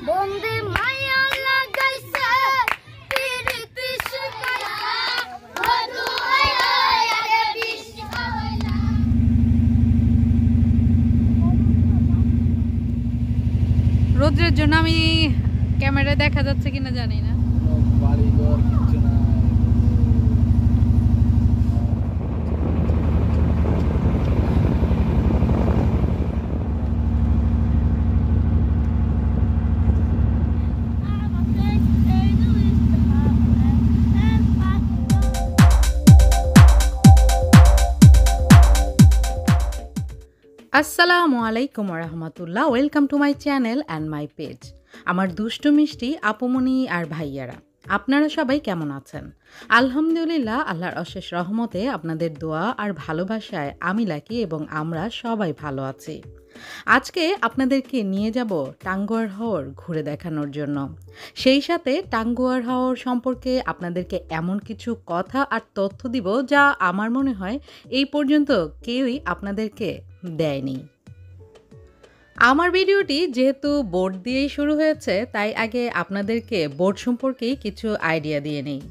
বন্দে মায়া লাগাইছে পিরিতি শিখাইছে বধু হইলা আরে বিষ হইলা। রোদ্রের জন্য আমি ক্যামেরায় দেখা যাচ্ছে কিনা জানি না। বাড়িঘর কিছু না। আসসালামু আলাইকুম রহমতুল্লাহ, welcome to my channel and my page. আমার দুষ্টু মিষ্টি আপুমনি আর ভাইয়ারা, আপনারা সবাই কেমন আছেন? আলহামদুলিল্লাহ, আল্লাহর অশেষ রহমতে আপনাদের দোয়া আর ভালোবাসায় আমি লাকি এবং আমরা সবাই ভালো আছি। আজকে আপনাদেরকে নিয়ে যাব টাঙ্গুয়ার হাওর ঘুরে দেখানোর জন্য। সেই সাথে টাঙ্গুয়ার হাওর সম্পর্কে আপনাদেরকে এমন কিছু কথা আর তথ্য দিব যা আমার মনে হয় এই পর্যন্ত কেউই আপনাদেরকে দেয়নি। আমার ভিডিওটি যেহেতু বোট দিয়েই শুরু হয়েছে, তাই আগে আপনাদেরকে বোট সম্পর্কেই কিছু আইডিয়া দিয়ে নিই।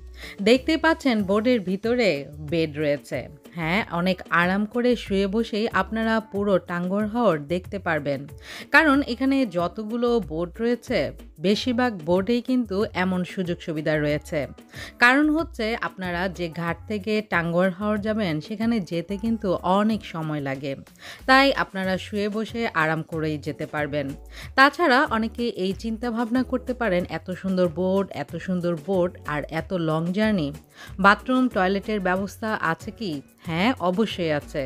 দেখতে পাচ্ছেন বোটের ভিতরে বেড রয়েছে। হ্যাঁ, অনেক আরাম করে শুয়ে বসেই আপনারা পুরো টাঙ্গুয়ার হাওর দেখতে পারবেন, কারণ এখানে যতগুলো বোট রয়েছে বেশিরভাগ বোটেই কিন্তু এমন সুযোগ সুবিধা রয়েছে। কারণ হচ্ছে আপনারা যে ঘাট থেকে টাঙ্গুয়ার হাওর যাবেন সেখানে যেতে কিন্তু অনেক সময় লাগে, তাই আপনারা শুয়ে বসে আরাম করেই যেতে পারবেন। তাছাড়া অনেকে এই চিন্তা ভাবনা করতে পারেন, এত সুন্দর বোট আর এত লং জার্নি, বাথরুম টয়লেটের ব্যবস্থা আছে কি? হ্যাঁ, অবশ্যই আছে।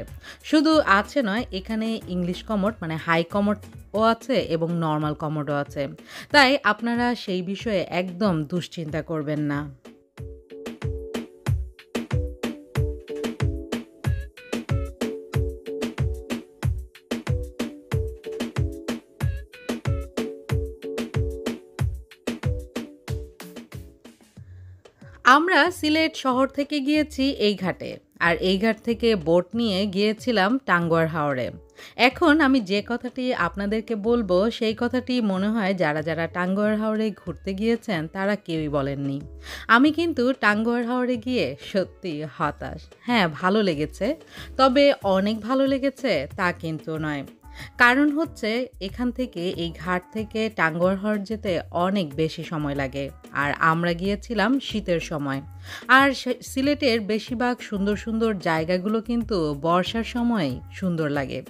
শুধু আছে নয়, এখানে ইংলিশ কমোড মানে হাই কমোডও আছে এবং নর্মাল কমোডও আছে, তাই আপনারা সেই বিষয়ে একদম দুশ্চিন্তা করবেন না। আমরা সিলেট শহর থেকে গিয়েছি এই ঘাটে, আর এই ঘাট থেকে বোট নিয়ে গিয়েছিলাম টাঙ্গুয়ার হাওরে। এখন আমি যে কথাটি আপনাদেরকে বলবো সেই কথাটি মনে হয় যারা যারা টাঙ্গুয়ার হাওরে ঘুরতে গিয়েছেন তারা কেউই বলেননি। আমি কিন্তু টাঙ্গুয়ার হাওরে গিয়ে সত্যি হতাশ। হ্যাঁ, ভালো লেগেছে, তবে অনেক ভালো লেগেছে তা কিন্তু নয়। কারণ হচ্ছে এখান থেকে এই ঘাট থেকে টাঙ্গুয়ার হাওর যেতে অনেক বেশি সময় লাগে, আর আমরা গিয়েছিলাম শীতের সময়। আর সিলেটের বেশিরভাগ সুন্দর জায়গাগুলো কিন্তু বর্ষার সময় সুন্দর লাগে।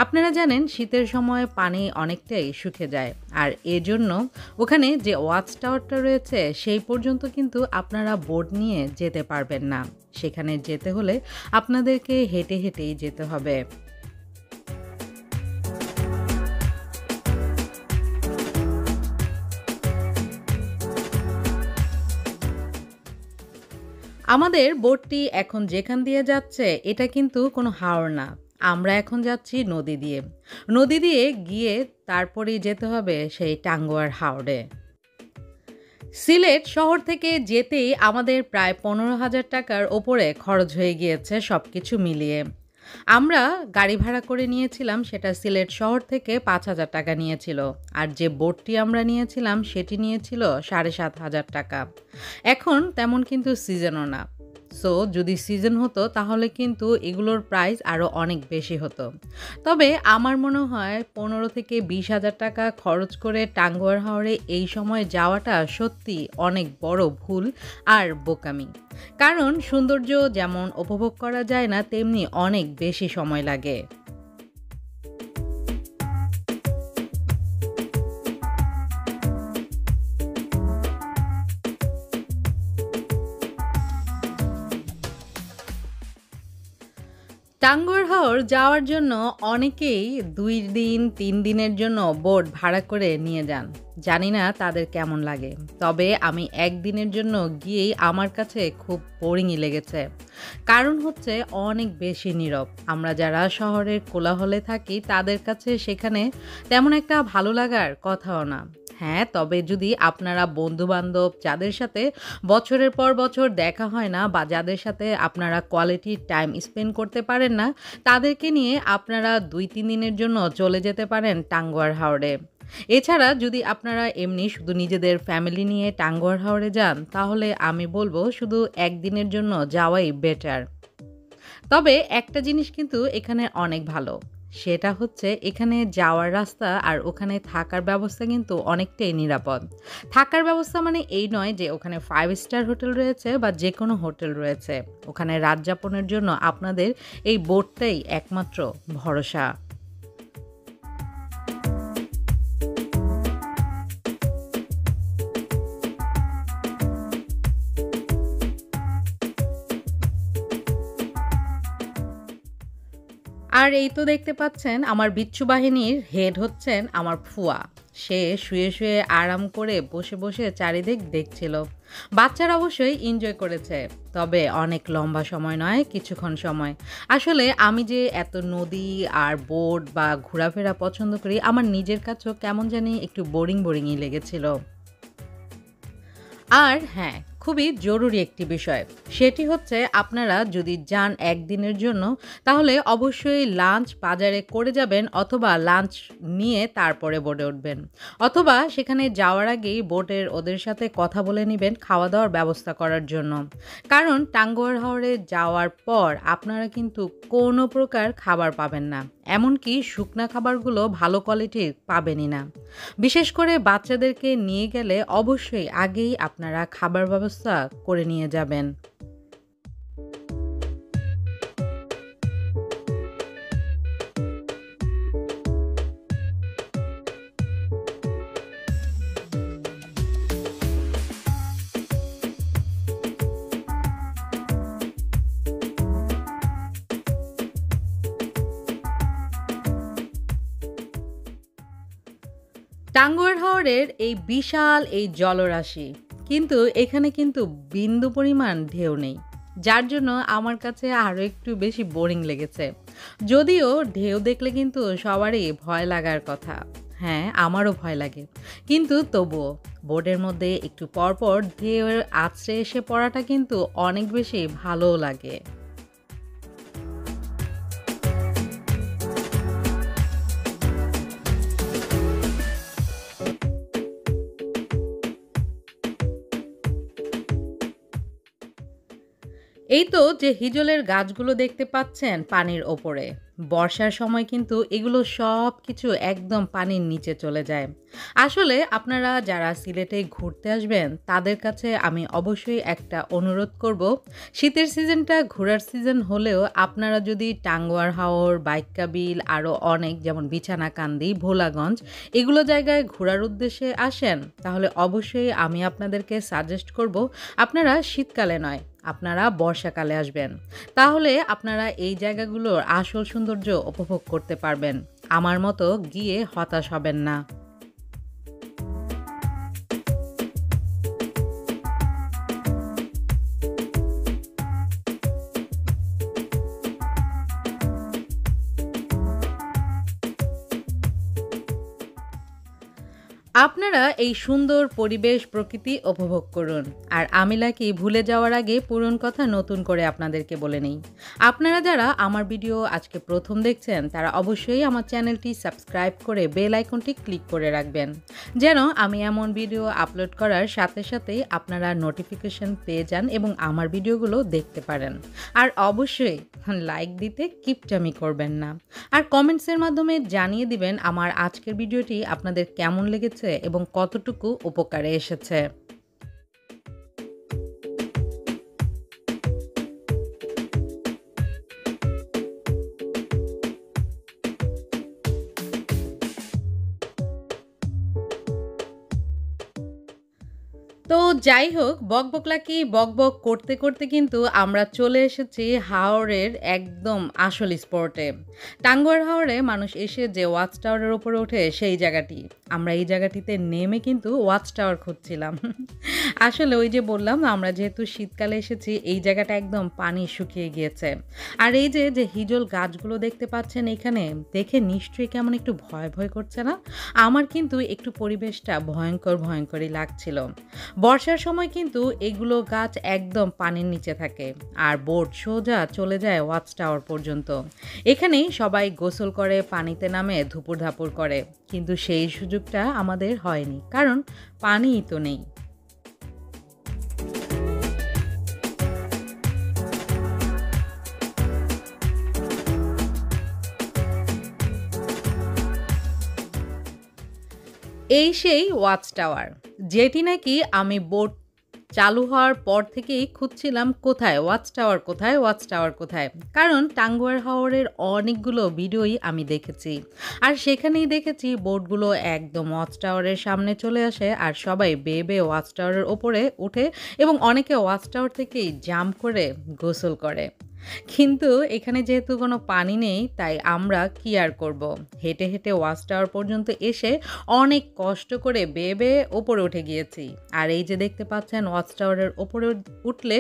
আপনারা জানেন শীতের সময় পানি অনেকটাই শুকিয়ে যায়, আর এজন্য ওখানে যে ওয়াচ টাওয়ারটা রয়েছে সেই পর্যন্ত কিন্তু আপনারা বোট নিয়ে যেতে পারবেন না। সেখানে যেতে হলে আপনাদেরকে হেঁটেই যেতে হবে। আমাদের বোটটি এখন যেখান দিয়ে যাচ্ছে এটা কিন্তু কোনো হাওর না, আমরা এখন যাচ্ছি নদী দিয়ে গিয়ে তারপরেই যেতে হবে সেই টাঙ্গুয়ার হাওরে। সিলেট শহর থেকে যেতেই আমাদের প্রায় 15,000 টাকার ওপরে খরচ হয়ে গিয়েছে সব কিছু মিলিয়ে। আমরা গাড়ি ভাড়া করে নিয়েছিলাম, সেটা সিলেট শহর থেকে 5,000 টাকা নিয়েছিল, আর যে বোটটি আমরা নিয়েছিলাম সেটি নিয়েছিল 7,500 টাকা। এখন তেমন কিন্তু সিজনও না, সো যদি সিজন হতো তাহলে কিন্তু এগুলোর প্রাইস আরও অনেক বেশি হতো। তবে আমার মনে হয় 15 থেকে 20,000 টাকা খরচ করে টাঙ্গুয়ার হাওরে এই সময় যাওয়াটা সত্যি অনেক বড় ভুল আর বোকামি। কারণ সৌন্দর্য যেমন উপভোগ করা যায় না, তেমনি অনেক বেশি সময় লাগে। টাঙ্গুয়ার হাওর যাওয়ার জন্য অনেকেই 2 দিন 3 দিনের জন্য বোট ভাড়া করে নিয়ে যান। জানি না তাদের কেমন লাগে, তবে আমি 1 দিনের জন্য গিয়েই আমার কাছে খুব বোরিংই লেগেছে। কারণ হচ্ছে অনেক বেশি নীরব। আমরা যারা শহরের কোলাহলে থাকি তাদের কাছে সেখানে তেমন একটা ভালো লাগার কথাও না। হ্যাঁ, তবে যদি আপনারা বন্ধু-বান্ধব যাদের সাথে বছরের পর বছর দেখা হয় না বা যাদের সাথে আপনারা কোয়ালিটি টাইম স্পেন্ড করতে পারেন না, তাদেরকে নিয়ে আপনারা ২-৩ দিনের জন্য চলে যেতে পারেন টাঙ্গুয়ার হাওরে। এছাড়া যদি আপনারা এমনি শুধু নিজেদের ফ্যামিলি নিয়ে টাঙ্গুয়ার হাওরে যান, তাহলে আমি বলব শুধু ১ দিনের জন্য যাওয়াই বেটার। তবে একটা জিনিস কিন্তু এখানে অনেক ভালো। সেটা হচ্ছে এখানে যাওয়ার রাস্তা আর ওখানে থাকার ব্যবস্থা কিন্তু অনেকটাই নিরাপদ। থাকার ব্যবস্থা মানে এই নয় যে ওখানে 5 স্টার হোটেল রয়েছে বা যেকোনো হোটেল রয়েছে। ওখানে রাত যাপনের জন্য আপনাদের এই বোটটাই একমাত্র ভরসা। আর এই তো দেখতে পাচ্ছেন আমার বিচ্ছু বাহিনীর হেড হচ্ছেন আমার ফুয়া। সে শুয়ে শুয়ে আরাম করে বসে বসে চারিদিক দেখছিল। বাচ্চারা অবশ্যই এনজয় করেছে, তবে অনেক লম্বা সময় নয়, কিছুক্ষণ সময়। আসলে আমি যে এত নদী আর বোট বা ঘোরাফেরা পছন্দ করি, আমার নিজের কাছেও কেমন জানি একটু বোরিংই লেগেছিল। আর হ্যাঁ, খুবই জরুরি একটি বিষয়। সেটি হচ্ছে আপনারা যদি যান ১ দিনের জন্য, তাহলে অবশ্যই লাঞ্চ বাজারে করে যাবেন অথবা লাঞ্চ নিয়ে তারপরে বোটে উঠবেন। অথবা সেখানে যাওয়ার আগেই বোটের ওদের সাথে কথা বলে নিবেন খাওয়া-দাওয়ার ব্যবস্থা করার জন্য। কারণ টাঙ্গুয়ার হাওরে যাওয়ার পর আপনারা কিন্তু কোনো প্রকার খাবার পাবেন না। এমনকি শুকনা খাবারগুলো ভালো কোয়ালিটির পাবেনই না। বিশেষ করে বাচ্চাদেরকে নিয়ে গেলে অবশ্যই আগেই আপনারা খাবার ব্যবস্থা করে নিয়ে যাবেন। টাঙ্গুয়ার হাওরের এই বিশাল এই জলরাশি, কিন্তু এখানে কিন্তু বিন্দু পরিমাণ ঢেউ নেই। যার জন্য আমার কাছে আরও একটু বেশি বোরিং লেগেছে। যদিও ঢেউ দেখলে কিন্তু সবারই ভয় লাগার কথা। হ্যাঁ, আমারও ভয় লাগে। কিন্তু তবুও বোটের মধ্যে একটু পরপর ঢেউয়ের আছড়ে এসে পড়াটা কিন্তু অনেক বেশি ভালোও লাগে। এই তো যে হিজলের গাছগুলো দেখতে পাচ্ছেন পানির ওপরে, বর্ষার সময় কিন্তু এগুলো সব কিছু একদম পানির নিচে চলে যায়। আসলে আপনারা যারা সিলেটে ঘুরতে আসবেন তাদের কাছে আমি অবশ্যই একটা অনুরোধ করব, শীতের সিজনটা ঘোরার সিজন হলেও আপনারা যদি টাঙ্গুয়ার হাওর, বাইক্কা বিল আরও অনেক যেমন বিছানাকান্দি, ভোলাগঞ্জ এগুলো জায়গায় ঘোরার উদ্দেশ্যে আসেন, তাহলে অবশ্যই আমি আপনাদেরকে সাজেস্ট করব আপনারা শীতকালে নয়, আপনারা বর্ষাকালে আসবেন। তাহলে আপনারা এই জায়গাগুলোর আসল সৌন্দর্য উপভোগ করতে পারবেন। আমার মতো গিয়ে হতাশ হবেন না। আপনারা এই সুন্দর পরিবেশ প্রকৃতি উপভোগ করুন। আর আমি লাকি ভুলে যাওয়ার আগে পুরনো কথা নতুন করে আপনাদেরকে বলে নেই। আপনারা যারা আমার ভিডিও আজকে প্রথম দেখছেন তারা অবশ্যই আমার চ্যানেলটি সাবস্ক্রাইব করে বেল আইকনটি ক্লিক করে রাখবেন, যেন আমি এমন ভিডিও আপলোড করার সাথে সাথেই আপনারা নোটিফিকেশন পেয়ে যান এবং আমার ভিডিওগুলো দেখতে পারেন। আর অবশ্যই লাইক দিতে কিপটামি করবেন না। আর কমেন্টসের মাধ্যমে জানিয়ে দিবেন আমার আজকের ভিডিওটি আপনাদের কেমন লেগেছে এবং কতটুকু উপকারে এসেছে। তো যাই হোক, বকবকলাকি বকবক করতে করতে কিন্তু আমরা চলে এসেছি হাওরের একদম আসল স্পটে। টাঙ্গুয়ার হাওরে মানুষ এসে যে ওয়াচ টাওয়ারের উপরে ওঠে সেই জায়গাটি। আমরা এই জায়গাটিতে নেমে কিন্তু ওয়াচ টাওয়ার খুঁজছিলাম। আসলে ওই যে বললাম, আমরা যেহেতু শীতকালে এসেছি, এই জায়গাটা একদম পানি শুকিয়ে গিয়েছে। আর এই যে যে হিজল গাছগুলো দেখতে পাচ্ছেন এখানে, দেখে নিশ্চয়ই কেমন একটু ভয় ভয় করছে না? আমার কিন্তু একটু পরিবেশটা ভয়ঙ্করই লাগছিল। বর্ষার সময় কিন্তু এগুলো গাছ একদম পানির নিচে থাকে, আর বোট সোজা চলে যায় ওয়াচ টাওয়ার পর্যন্ত। এখানেই সবাই গোসল করে, পানিতে নামে ধুপুর ধাপুর করে, কিন্তু সেই সুযোগটা আমাদের হয়নি, কারণ পানিই তো নেই। এই সেই ওয়াচ টাওয়ার, যেটি নাকি আমি বোট চালু হওয়ার পর থেকেই খুঁজছিলাম, কোথায় ওয়াচ টাওয়ার, কোথায় ওয়াচ টাওয়ার, কোথায়। কারণ টাঙ্গুয়ার হাওরের অনেকগুলো ভিডিওই আমি দেখেছি, আর সেখানেই দেখেছি বোটগুলো একদম ওয়াচ টাওয়ারের সামনে চলে আসে, আর সবাই বেয়ে বেয়ে ওয়াচ টাওয়ারের ওপরে উঠে, এবং অনেকে ওয়াচ টাওয়ার থেকেই জাম্প করে গোসল করে। কিন্তু এখানে যেহেতু কোনো পানি নেই, তাই আমরা কি আর করব, হেঁটে হেঁটে ওয়াচ টাওয়ার পর্যন্ত এসে অনেক কষ্ট করে বেয়ে বেয়ে ওপরে উঠে গিয়েছি। আর এই যে দেখতে পাচ্ছেন, ওয়াচ টাওয়ারের ওপরে উঠলে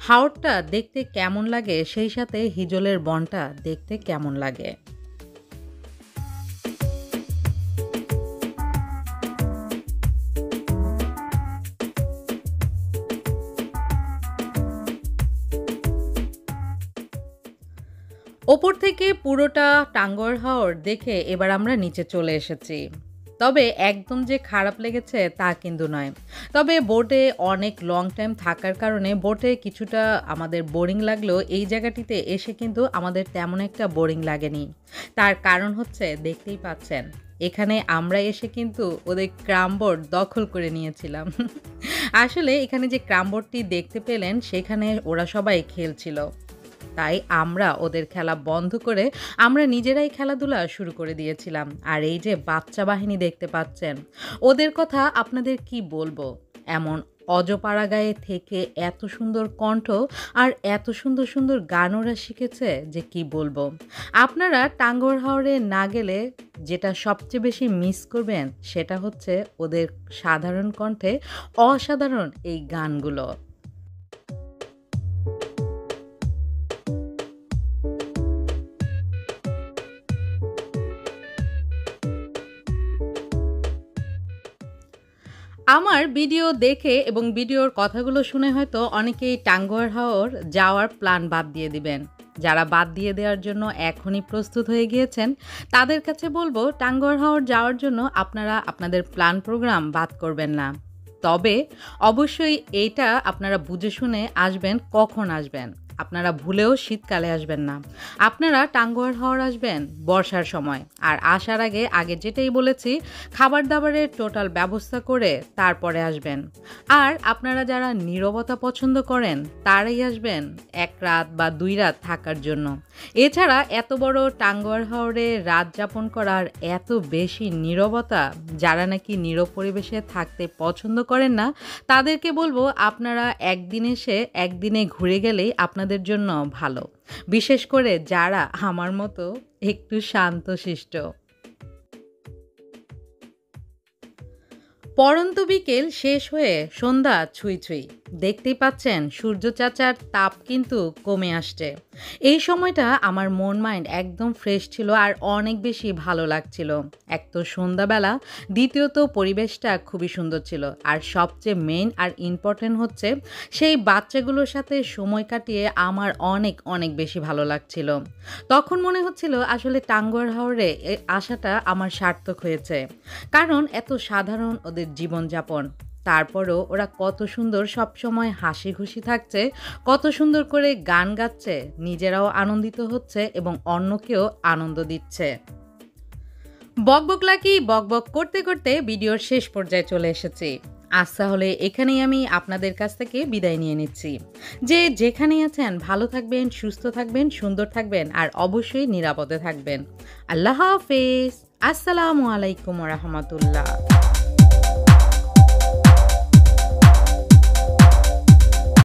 হাওরটা দেখতে কেমন লাগে, সেই সাথে হিজলের বনটা দেখতে কেমন লাগে। ওপর থেকে পুরোটা টাঙ্গুয়ার হাওর দেখে এবার আমরা নিচে চলে এসেছি। তবে একদম যে খারাপ লেগেছে তা কিন্তু নয়। তবে বোটে অনেক লং টাইম থাকার কারণে বোটে কিছুটা আমাদের বোরিং লাগলেও এই জায়গাটিতে এসে কিন্তু আমাদের তেমন একটা বোরিং লাগেনি। তার কারণ হচ্ছে, দেখতেই পাচ্ছেন এখানে আমরা এসে কিন্তু ওদের ক্রামবোর্ড দখল করে নিয়েছিলাম। আসলে এখানে যে ক্রামবোর্ডটি দেখতে পেলেন, সেখানে ওরা সবাই খেলছিল, তাই আমরা ওদের খেলা বন্ধ করে আমরা নিজেরাই খেলাধুলা শুরু করে দিয়েছিলাম। আর এই যে বাচ্চা বাহিনী দেখতে পাচ্ছেন, ওদের কথা আপনাদের কি বলবো, এমন অজপাড়া গায়ে থেকে এত সুন্দর কণ্ঠ আর এত সুন্দর সুন্দর গান ওরা শিখেছে যে কি বলবো। আপনারা টাঙ্গুয়ার হাওরে না গেলে যেটা সবচেয়ে বেশি মিস করবেন, সেটা হচ্ছে ওদের সাধারণ কণ্ঠে অসাধারণ এই গানগুলো। আমার ভিডিও দেখে এবং ভিডিওর কথাগুলো শুনে হয়তো অনেকেই টাঙ্গুয়ার হাওর যাওয়ার প্ল্যান বাদ দিয়ে দিবেন। যারা বাদ দিয়ে দেওয়ার জন্য এখনই প্রস্তুত হয়ে গিয়েছেন, তাদের কাছে বলবো, টাঙ্গুয়ার হাওর যাওয়ার জন্য আপনারা আপনাদের প্ল্যান প্রোগ্রাম বাদ করবেন না। তবে অবশ্যই এইটা আপনারা বুঝে শুনে আসবেন, কখন আসবেন। আপনারা ভুলেও শীতকালে আসবেন না, আপনারা টাঙ্গুয়ার হাওর আসবেন বর্ষার সময়। আর আসার আগে যেটাই বলেছি, খাবার দাবারের টোটাল ব্যবস্থা করে তারপরে আসবেন। আর আপনারা যারা নীরবতা পছন্দ করেন, তারাই আসবেন 1 রাত বা 2 রাত থাকার জন্য। এছাড়া এত বড় টাঙ্গুয়ার হাওরে রাত যাপন করার এত বেশি নীরবতা, যারা নাকি নীরব পরিবেশে থাকতে পছন্দ করেন না, তাদেরকে বলবো আপনারা একদিন এসে একদিনে ঘুরে গেলেই আপনাদের জন্য ভালো, বিশেষ করে যারা আমার মতো একটু শান্তশিষ্ট। পরন্ত বিকেল শেষ হয়ে সন্ধ্যা ছুঁই ছুঁই, দেখতেই পাচ্ছেন সূর্য চাচার তাপ কিন্তু কমে আসছে। এই সময়টা আমার মন মাইন্ড একদম ফ্রেশ ছিল, আর অনেক বেশি ভালো লাগছিল। এক তো সন্ধ্যাবেলা, দ্বিতীয়ত পরিবেশটা খুবই সুন্দর ছিল, আর সবচেয়ে মেইন আর ইম্পর্টেন্ট হচ্ছে, সেই বাচ্চাগুলোর সাথে সময় কাটিয়ে আমার অনেক অনেক বেশি ভালো লাগছিল। তখন মনে হচ্ছিল আসলে টাঙ্গুয়ার হাওরে আসাটা আমার সার্থক হয়েছে, কারণ এত সাধারণ ওদের জীবনযাপন, তারপরও ওরা কত সুন্দর সবসময় হাসি খুশি থাকছে, কত সুন্দর করে গান গাচ্ছে, নিজেরাও আনন্দিত হচ্ছে এবং অন্যকেও আনন্দ দিচ্ছে। বকবকলাকি বকবক করতে করতে ভিডিওর শেষ পর্যায়ে চলে এসেছি। আজ তাহলে এখানেই আমি আপনাদের কাছ থেকে বিদায় নিয়ে নিচ্ছি। যে যেখানেই আছেন ভালো থাকবেন, সুস্থ থাকবেন, সুন্দর থাকবেন, আর অবশ্যই নিরাপদে থাকবেন। আল্লাহ হাফেজ। আসসালামু আলাইকুম ওয়া রাহমাতুল্লাহ।